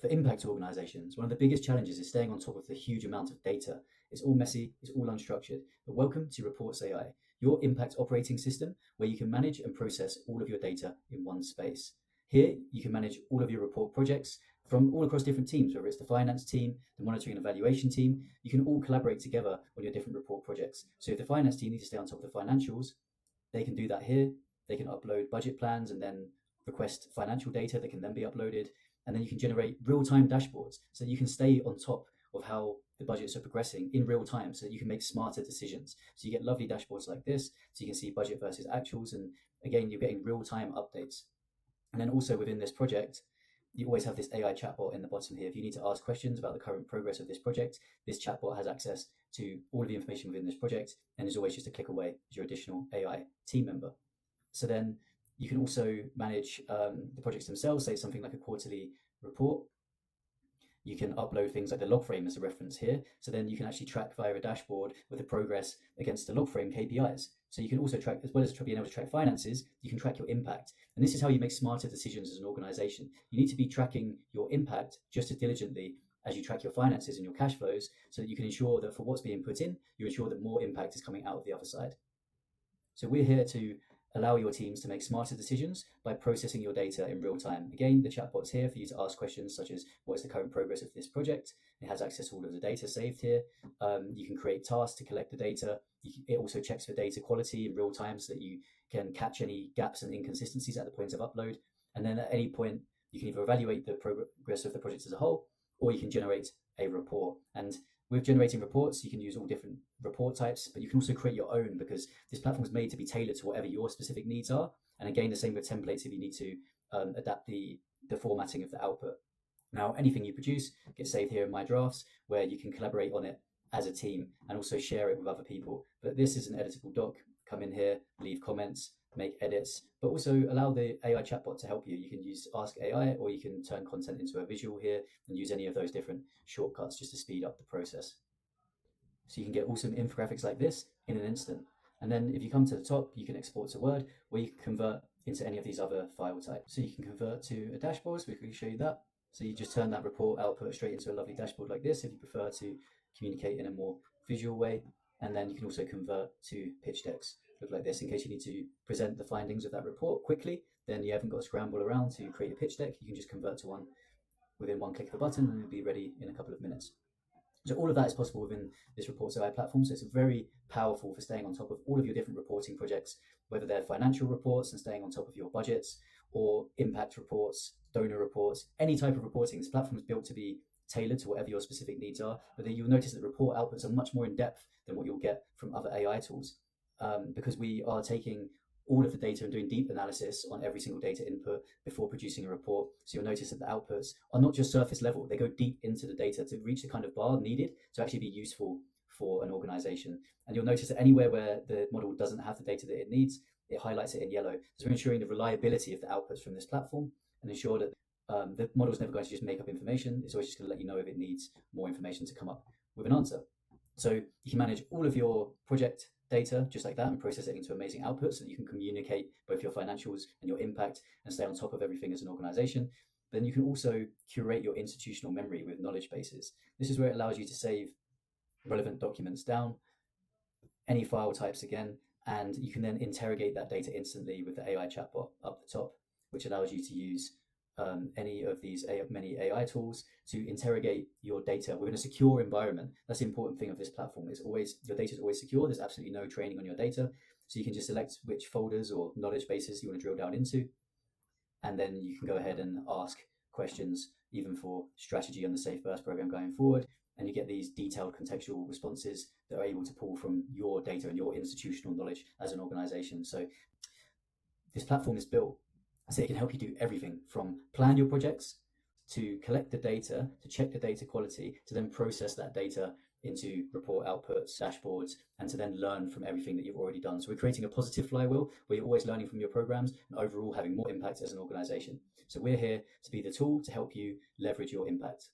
For impact organizations, one of the biggest challenges is staying on top of the huge amount of data. It's all messy, it's all unstructured. But welcome to ReportsAI, your impact operating system where you can manage and process all of your data in one space. Here, you can manage all of your report projects from all across different teams, whether it's the finance team, the monitoring and evaluation team. You can all collaborate together on your different report projects. So if the finance team needs to stay on top of the financials, they can do that here. They can upload budget plans and then request financial data that can then be uploaded. And then you can generate real-time dashboards so that you can stay on top of how the budgets are progressing in real time so that you can make smarter decisions. So you get lovely dashboards like this, so you can see budget versus actuals. And again, you're getting real-time updates. And then also within this project, you always have this AI chatbot in the bottom here. If you need to ask questions about the current progress of this project, this chatbot has access to all of the information within this project and is always just a click away as your additional AI team member. So then you can also manage the projects themselves, say something like a quarterly report. You can upload things like the Logframe as a reference here. So then you can actually track via a dashboard with the progress against the Logframe KPIs. So you can also track, as well as being able to track finances, you can track your impact. And this is how you make smarter decisions as an organization. You need to be tracking your impact just as diligently as you track your finances and your cash flows so that you can ensure that for what's being put in, you ensure that more impact is coming out of the other side. So we're here to allow your teams to make smarter decisions by processing your data in real time. Again, the chatbot's here for you to ask questions such as, what is the current progress of this project? It has access to all of the data saved here. You can create tasks to collect the data. It also checks for data quality in real time so that you can catch any gaps and inconsistencies at the point of upload. And then at any point, you can either evaluate the progress of the project as a whole, or you can generate a report. And with generating reports, you can use all different report types, but you can also create your own because this platform is made to be tailored to whatever your specific needs are. And again, the same with templates if you need to adapt the formatting of the output. Now, anything you produce gets saved here in My Drafts, where you can collaborate on it as a team and also share it with other people. But this is an editable doc. Come in here, leave comments, make edits, but also allow the AI chatbot to help you. You can use Ask AI, or you can turn content into a visual here and use any of those different shortcuts just to speed up the process. So you can get awesome infographics like this in an instant. And then if you come to the top, you can export to Word, or you can convert into any of these other file types. So you can convert to a dashboard, so we can show you that. So you just turn that report output straight into a lovely dashboard like this if you prefer to communicate in a more visual way. And then you can also convert to pitch decks, look like this, in case you need to present the findings of that report quickly. Then you haven't got to scramble around to create a pitch deck. You can just convert to one within one click of the button and it'll be ready in a couple of minutes. So all of that is possible within this ReportsAI platform. So it's very powerful for staying on top of all of your different reporting projects, whether they're financial reports and staying on top of your budgets, or impact reports, donor reports, any type of reporting. This platform is built to be tailored to whatever your specific needs are. But then you'll notice that report outputs are much more in depth than what you'll get from other AI tools, because we are taking all of the data and doing deep analysis on every single data input before producing a report. So you'll notice that the outputs are not just surface level, they go deep into the data to reach the kind of bar needed to actually be useful for an organization. And you'll notice that anywhere where the model doesn't have the data that it needs, it highlights it in yellow. So we're ensuring the reliability of the outputs from this platform and ensure that the model is never going to just make up information. It's always just going to let you know if it needs more information to come up with an answer. So you can manage all of your project data just like that and process it into amazing outputs so that you can communicate both your financials and your impact and stay on top of everything as an organization. Then you can also curate your institutional memory with knowledge bases. This is where it allows you to save relevant documents down, any file types again, and you can then interrogate that data instantly with the AI chatbot up the top, which allows you to use any of these many AI tools to interrogate your data within a secure environment. That's the important thing of this platform. Is always your data is always secure. There's absolutely no training on your data, so you can just select which folders or knowledge bases you want to drill down into, and then you can go ahead and ask questions even for strategy on the Safe Burst program going forward, and you get these detailed contextual responses that are able to pull from your data and your institutional knowledge as an organization. So this platform is built so it can help you do everything from plan your projects, to collect the data, to check the data quality, to then process that data into report outputs, dashboards, and to then learn from everything that you've already done. So we're creating a positive flywheel where you're always learning from your programs and overall having more impact as an organization. So we're here to be the tool to help you leverage your impact.